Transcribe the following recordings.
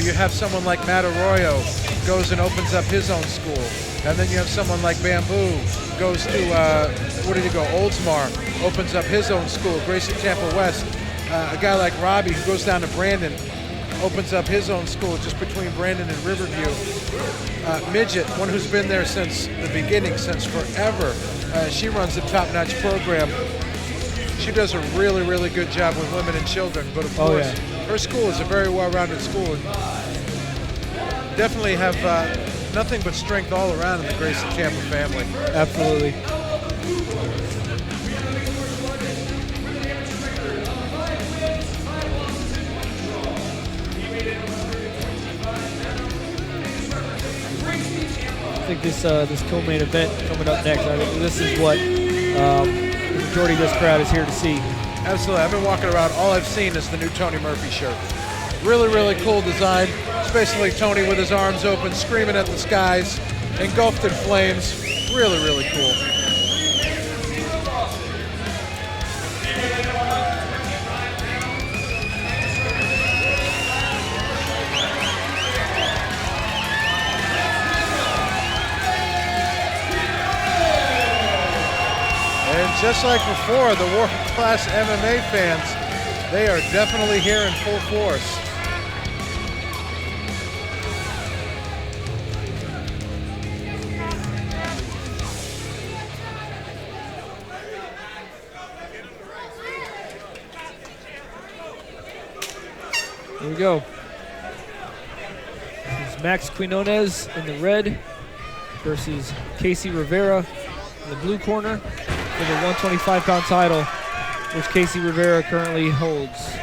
you have someone like Matt Arroyo goes and opens up his own school. And then you have someone like Bamboo goes to, where did he go? Oldsmar, opens up his own school. Gracie Tampa West. A guy like Robbie who goes down to Brandon, opens up his own school just between Brandon and Riverview. Midget, one who's been there since the beginning, since forever. She runs a top-notch program. She does a really, really good job with women and children. But of course, her school is a very well-rounded school. And definitely have nothing but strength all around in the Gracie Tampa family. Absolutely. I think this co-main event coming up next, I think this is what the majority of this crowd is here to see. Absolutely. I've been walking around. All I've seen is the new Tony Murphy shirt. Really, really cool design. It's basically Tony with his arms open, screaming at the skies, engulfed in flames. Really, really cool. And just like before, the world-class MMA fans, they are definitely here in full force. Here we go. This is Max Quinones in the red versus Casey Rivera in the blue corner for the 125-pound title, which Casey Rivera currently holds.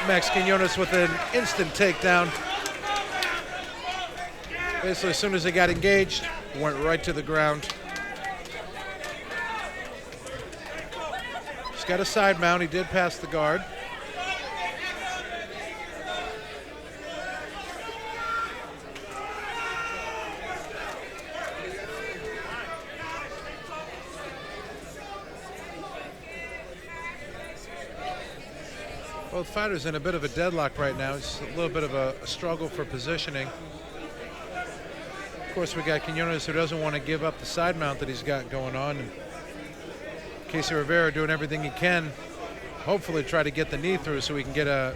Max Quinones with an instant takedown. Basically, as soon as he got engaged, went right to the ground. He's got a side mount. He did pass the guard. Both fighters in a bit of a deadlock right now. It's a little bit of a struggle for positioning. Of course, we got Quinones who doesn't want to give up the side mount that he's got going on. And Casey Rivera doing everything he can, hopefully try to get the knee through so he can get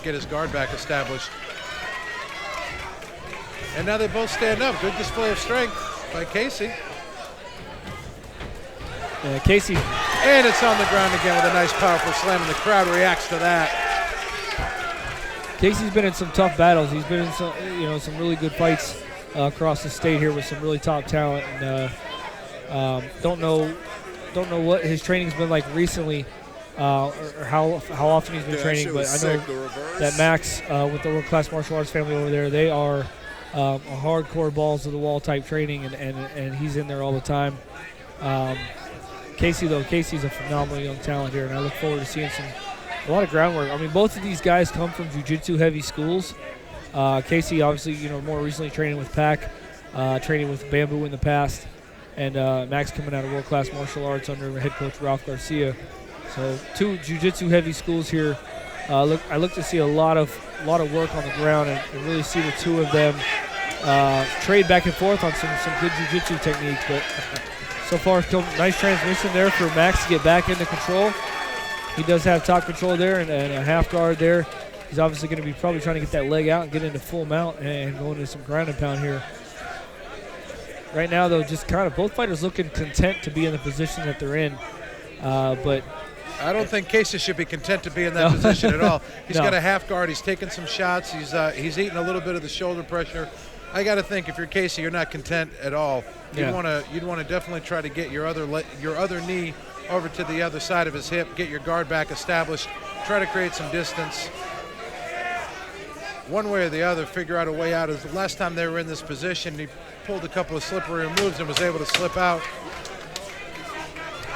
his guard back established. And now they both stand up. Good display of strength by Casey. Casey. And it's on the ground again with a nice, powerful slam, and the crowd reacts to that. Casey's been in some tough battles. He's been in some really good fights across the state here with some really top talent. And don't know what his training's been like recently, or how often he's been training. But I know that Max with the world-class martial arts family over there, they are a hardcore balls to the wall type training, and he's in there all the time. Casey's a phenomenal young talent here, and I look forward to seeing a lot of groundwork. I mean, both of these guys come from jiu-jitsu heavy schools. Casey, obviously, more recently training with Pac, training with Bamboo in the past, and Max coming out of world-class martial arts under head coach Ralph Garcia. So, two jiu-jitsu heavy schools here. I look to see a lot of work on the ground, and really see the two of them trade back and forth on some good jiu-jitsu techniques. But so far, nice transmission there for Max to get back into control. He does have top control there and a half guard there. He's obviously going to be probably trying to get that leg out and get into full mount and go into some ground and pound here. Right now, though, just kind of both fighters looking content to be in the position that they're in. But I don't think Casey should be content to be in that position at all. He's got a half guard. He's taking some shots. He's eating a little bit of the shoulder pressure. I got to think if you're Casey, you're not content at all. You'd want to definitely try to get your other knee over to the other side of his hip, get your guard back established, try to create some distance. One way or the other, figure out a way out. As the last time they were in this position, he pulled a couple of slippery moves and was able to slip out.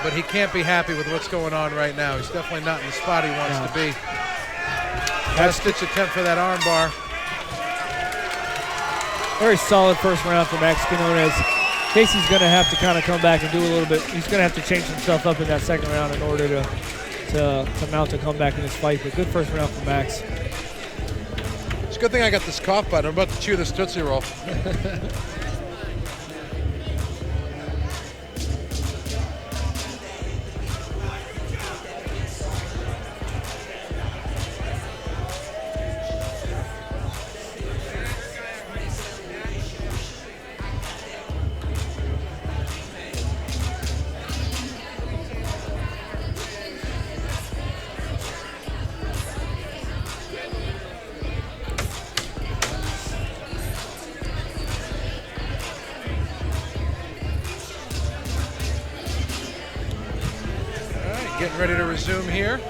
But he can't be happy with what's going on right now. He's definitely not in the spot he wants to be. Last-ditch attempt for that arm bar. Very solid first round for Max Quinones. Casey's going to have to kind of come back and do a little bit. He's going to have to change some stuff up in that second round in order to mount a comeback in this fight. But good first round for Max. good thing I got this cough button. I'm about to chew this Tootsie Roll. Getting ready to resume here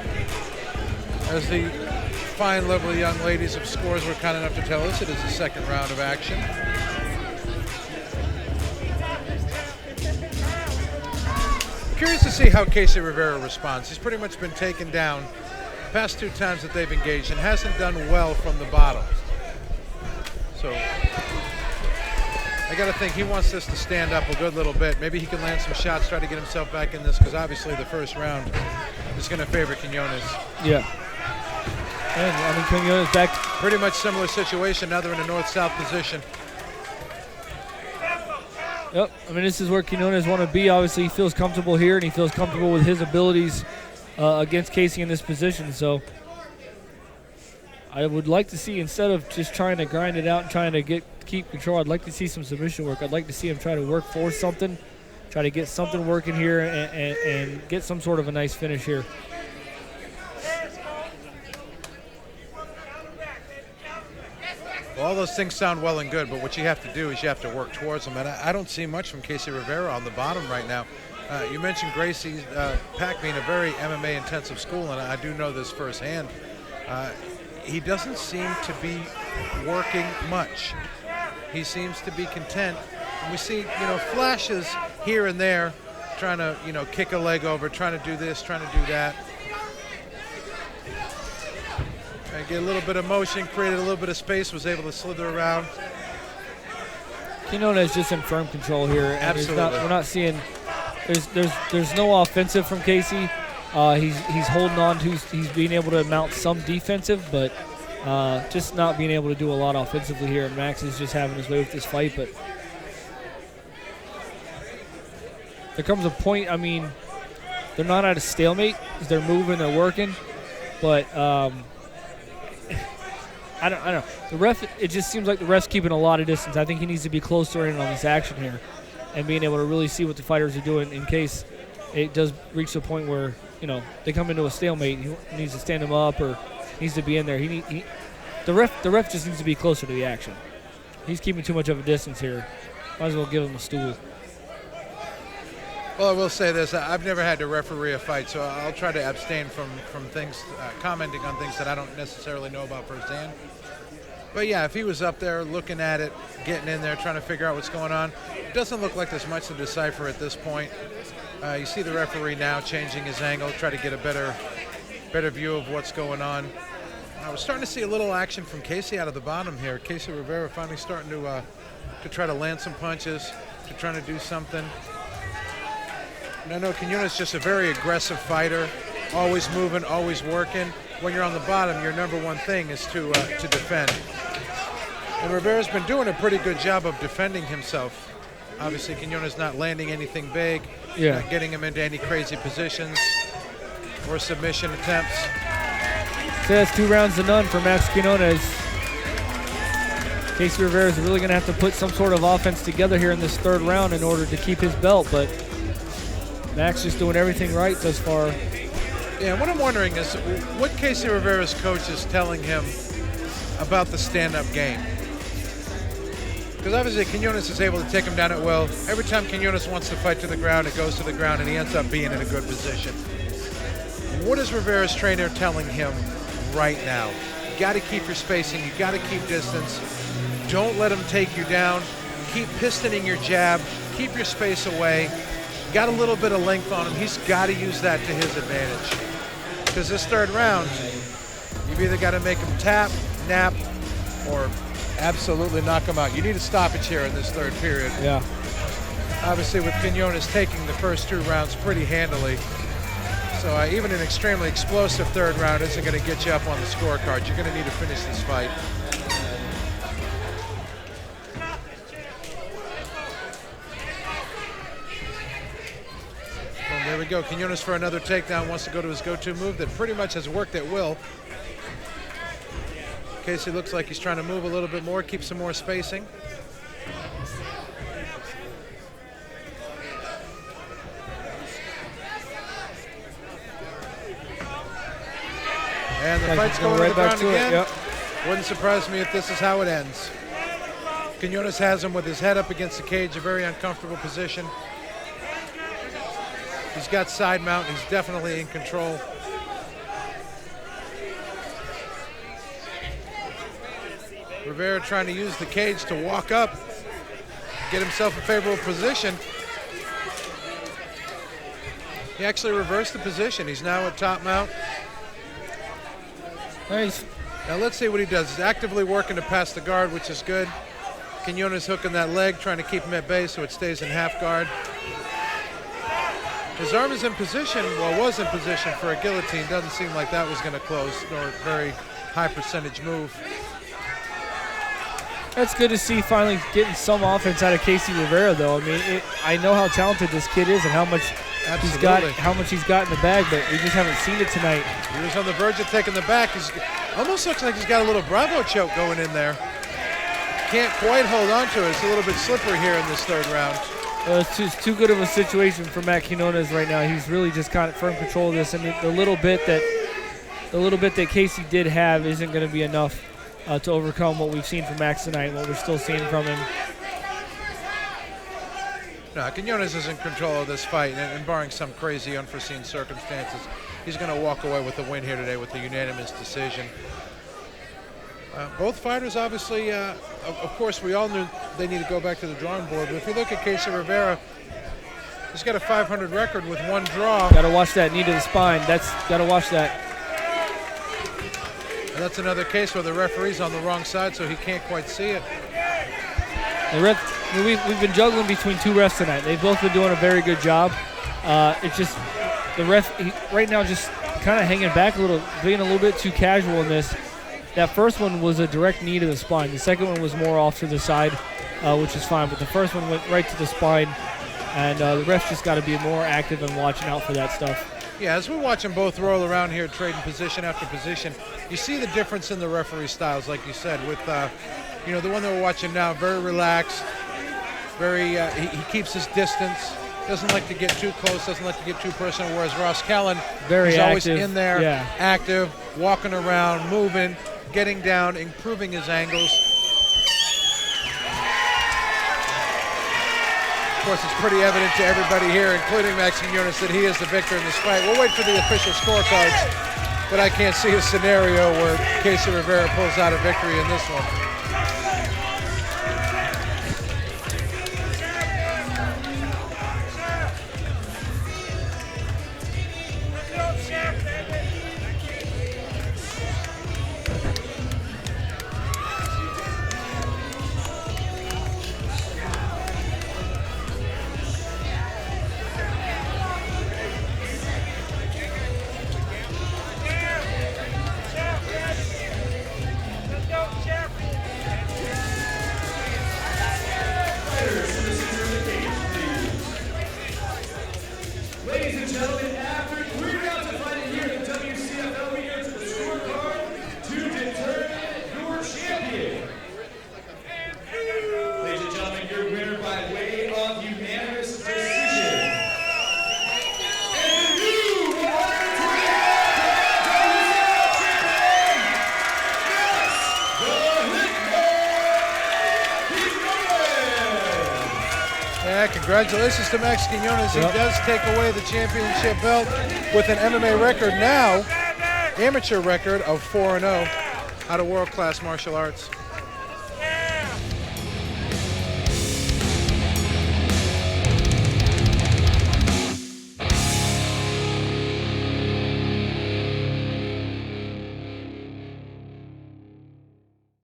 as the fine, lovely young ladies of Scores were kind enough to tell us it is the second round of action. Curious to see how Casey Rivera responds. He's pretty much been taken down the past 2 times that they've engaged and hasn't done well from the bottom. So I got to think he wants this to stand up a good little bit. Maybe he can land some shots, try to get himself back in this, because obviously the first round is going to favor Quinones. Yeah. And I mean, Quinones back. Pretty much similar situation. Now they're in a north-south position. Yep. I mean, this is where Quinones want to be. Obviously, he feels comfortable here, and he feels comfortable with his abilities against Casey in this position. So I would like to see, instead of just trying to grind it out and trying to keep control, I'd like to see some submission work. I'd like to see him try to work for something, try to get something working here and get some sort of a nice finish here. Well, all those things sound well and good, but what you have to do is you have to work towards them. And I don't see much from Casey Rivera on the bottom right now. You mentioned Gracie's Pac being a very MMA intensive school, and I do know this firsthand. He doesn't seem to be working much. He seems to be content. And we see, flashes here and there, trying to, kick a leg over, trying to do this, trying to do that. And get a little bit of motion, created a little bit of space, was able to slither around. Quinones just in firm control here. And Absolutely. We're not seeing. There's no offensive from Casey. He's holding on to. He's being able to mount some defensive, but just not being able to do a lot offensively here. And Max is just having his way with this fight, but there comes a point. I mean, they're not at a stalemate. They're moving. They're working, but I don't know. The ref. It just seems like the ref's keeping a lot of distance. I think he needs to be closer in on this action here, and being able to really see what the fighters are doing in case it does reach the point where they come into a stalemate. He needs to stand him up or needs to be in there. The ref just needs to be closer to the action. He's keeping too much of a distance here. Might as well give him a stool. Well, I will say this. I've never had to referee a fight, so I'll try to abstain from things, commenting on things that I don't necessarily know about firsthand. But yeah, if he was up there looking at it, getting in there, trying to figure out what's going on, it doesn't look like there's much to decipher at this point. You see the referee now changing his angle, try to get a better view of what's going on. We're starting to see a little action from Casey out of the bottom here. Casey Rivera finally starting to try to land some punches, to trying to do something. And I know Quinones is just a very aggressive fighter, always moving, always working. When you're on the bottom, your number one thing is to defend. And Rivera's been doing a pretty good job of defending himself. Obviously, Quinones not landing anything big, not getting him into any crazy positions or submission attempts. So that's 2 rounds to none for Max Quinones. Casey Rivera is really going to have to put some sort of offense together here in this 3rd round in order to keep his belt, but Max just doing everything right thus far. Yeah, what I'm wondering is what Casey Rivera's coach is telling him about the stand-up game. Because obviously Quinones is able to take him down at will. Every time Quinones wants to fight to the ground, it goes to the ground, and he ends up being in a good position. What is Rivera's trainer telling him right now? You got to keep your spacing. You got to keep distance. Don't let him take you down. Keep pistoning your jab. Keep your space away. Got a little bit of length on him. He's got to use that to his advantage. Because this 3rd round, you've either got to make him tap, nap, or absolutely knock him out. You need a stoppage here in this 3rd period. Yeah. Obviously, with Quinones taking the first 2 rounds pretty handily. So even an extremely explosive 3rd round isn't going to get you up on the scorecard. You're going to need to finish this fight. we go. Quinones for another takedown, wants to go to his go-to move that pretty much has worked at will. Casey looks like he's trying to move a little bit more, keep some more spacing. And the fight's going right back to the ground again. Wouldn't surprise me if this is how it ends. Quinones has him with his head up against the cage, a very uncomfortable position. He's got side mount. He's definitely in control. Riveria trying to use the cage to walk up, get himself a favorable position. He actually reversed the position. He's now at top mount. Nice. Now let's see what he does. He's actively working to pass the guard, which is good. Quinones hooking that leg, trying to keep him at bay so it stays in half guard. His arm is in position, well, was in position for a guillotine. Doesn't seem like that was going to close, nor a very high percentage move. That's good to see finally getting some offense out of Casey Riveria, though. I mean, I know how talented this kid is and how much he's got in the bag, but we just haven't seen it tonight. He was on the verge of taking the back. He's almost looks like he's got a little Bravo choke going in there. Can't quite hold on to it. It's a little bit slippery here in this third round. It's just too good of a situation for Matt Quinones right now. He's really just kind of firm control of this, and the little bit that Casey did have isn't going to be enough to overcome what we've seen from Max tonight and what we're still seeing from him. No, Quinones is in control of this fight, and barring some crazy unforeseen circumstances, he's going to walk away with the win here today with a unanimous decision. Both fighters, obviously, of course, we all knew they need to go back to the drawing board. But if you look at Casey Riveria, he's got a 500 record with one draw. Got to watch that knee to the spine. Got to watch that. And that's another case where the referee's on the wrong side, so he can't quite see it. We've been juggling between two refs tonight. They've both been doing a very good job. It's just the ref right now just kind of hanging back a little, being a little bit too casual in this. That first one was a direct knee to the spine. The second one was more off to the side, which is fine. But the first one went right to the spine, and the refs just got to be more active and watching out for that stuff. Yeah, as we watch them both roll around here, trading position after position, you see the difference in the referee styles, like you said. With the one that we're watching now, very relaxed, very he keeps his distance, doesn't like to get too close, doesn't like to get too personal. Whereas Ross Callan, very he's active, always in there, yeah. Active, walking around, moving, getting down, improving his angles. Of course, it's pretty evident to everybody here, including Max Quinones, that he is the victor in this fight. We'll wait for the official scorecards, but I can't see a scenario where Casey Riveria pulls out a victory in this one. Ladies and gentlemen, after 3 rounds of fighting here at the WCFL, we go to the scorecard to determine your champion. Ladies and gentlemen, your winner by way of unanimous decision. And the new Yeah, congratulations to Max Quinones. He does take away the championship belt with an MMA record now, amateur record of 4-0 out of world-class martial arts.